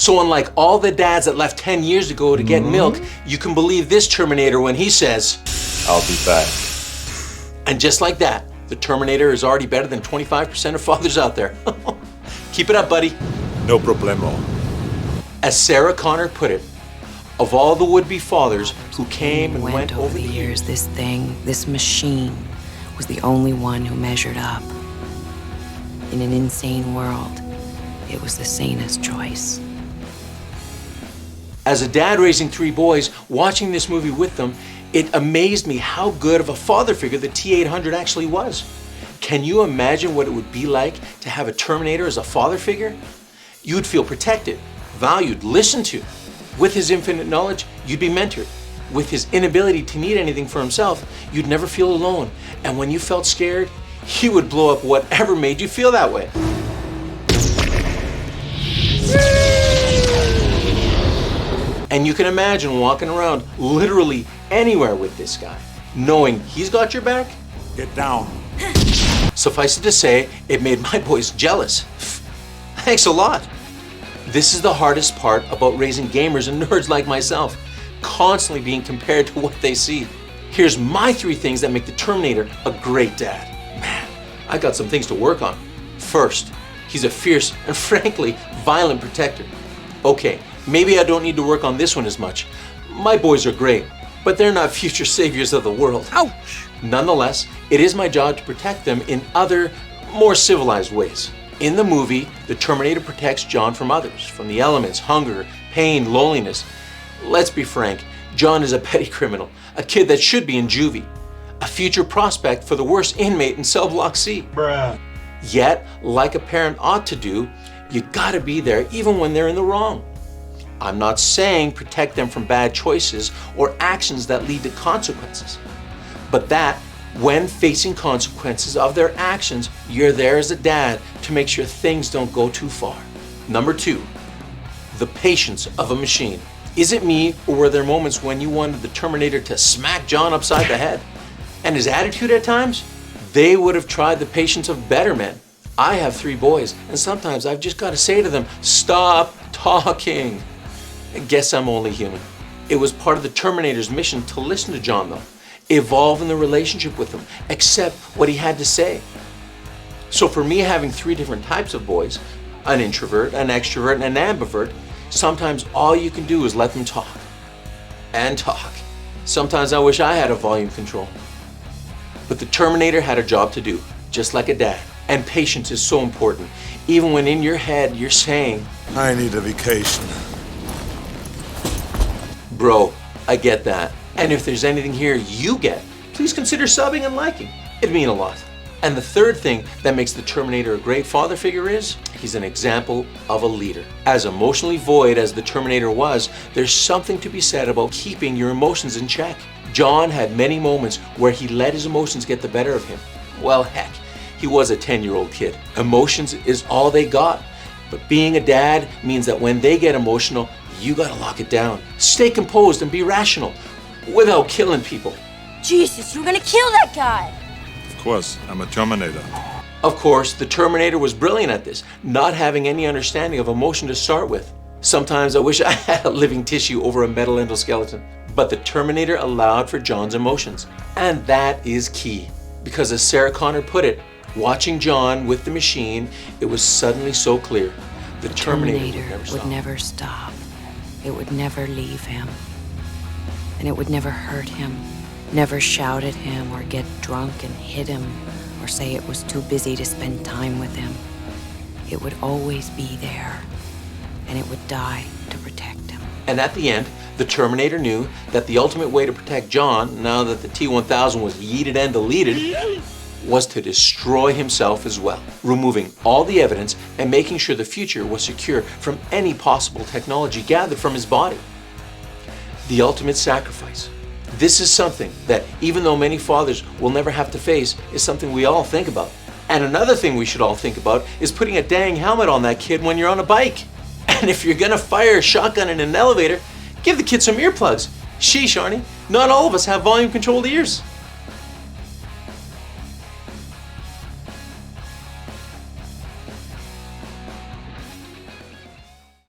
So unlike all the dads that left 10 years ago to get milk, you can believe this Terminator when he says, "I'll be back." And just like that, the Terminator is already better than 25% of fathers out there. Keep it up, buddy. No problemo. As Sarah Connor put it, of all the would-be fathers who came and went over the years, this thing, this machine, was the only one who measured up. In an insane world, it was the sanest choice. As a dad raising 3 boys, watching this movie with them, it amazed me how good of a father figure the T-800 actually was. Can you imagine what it would be like to have a Terminator as a father figure? You'd feel protected, valued, listened to. With his infinite knowledge, you'd be mentored. With his inability to need anything for himself, you'd never feel alone. And when you felt scared, he would blow up whatever made you feel that way. And you can imagine walking around literally anywhere with this guy, knowing he's got your back. Get down. Suffice it to say, it made my boys jealous. Thanks a lot. This is the hardest part about raising gamers and nerds like myself, constantly being compared to what they see. Here's my 3 things that make the Terminator a great dad. Man, I got some things to work on. First, he's a fierce and frankly violent protector. Okay, maybe I don't need to work on this one as much. My boys are great, but they're not future saviors of the world. Ouch! Nonetheless, it is my job to protect them in other, more civilized ways. In the movie, the Terminator protects John from others, from the elements, hunger, pain, loneliness. Let's be frank, John is a petty criminal, a kid that should be in juvie, a future prospect for the worst inmate in Cell Block C. Bruh. Yet, like a parent ought to do, you gotta be there even when they're in the wrong. I'm not saying protect them from bad choices or actions that lead to consequences, but that when facing consequences of their actions, you're there as a dad to make sure things don't go too far. Number 2, the patience of a machine. Is it me, or were there moments when you wanted the Terminator to smack John upside the head? And his attitude at times? They would have tried the patience of better men. I have 3 boys, and sometimes I've just got to say to them, stop talking. I guess I'm only human. It was part of the Terminator's mission to listen to John though, evolve in the relationship with him, accept what he had to say. So for me, having 3 different types of boys, an introvert, an extrovert, and an ambivert, sometimes all you can do is let them talk and talk. Sometimes I wish I had a volume control. But the Terminator had a job to do, just like a dad. And patience is so important, even when in your head you're saying, I need a vacation. Bro, I get that. And if there's anything here you get, please consider subbing and liking. It'd mean a lot. And the third thing that makes the Terminator a great father figure is, he's an example of a leader. As emotionally void as the Terminator was, there's something to be said about keeping your emotions in check. John had many moments where he let his emotions get the better of him. Well, heck, he was a 10-year-old kid. Emotions is all they got. But being a dad means that when they get emotional, you gotta lock it down. Stay composed and be rational without killing people. Jesus, you're gonna kill that guy! Of course, I'm a Terminator. Of course, the Terminator was brilliant at this, not having any understanding of emotion to start with. Sometimes I wish I had a living tissue over a metal endoskeleton. But the Terminator allowed for John's emotions. And that is key. Because as Sarah Connor put it, watching John with the machine, it was suddenly so clear. The Terminator would never stop. It would never leave him. And it would never hurt him. Never shout at him or get drunk and hit him or say it was too busy to spend time with him. It would always be there, and it would die to protect him. And at the end, the Terminator knew that the ultimate way to protect John, now that the T-1000 was yeeted and deleted, was to destroy himself as well, removing all the evidence and making sure the future was secure from any possible technology gathered from his body. The ultimate sacrifice. This is something that, even though many fathers will never have to face, is something we all think about. And another thing we should all think about is putting a dang helmet on that kid when you're on a bike. And if you're gonna fire a shotgun in an elevator, give the kid some earplugs. Sheesh, Arnie, not all of us have volume controlled ears.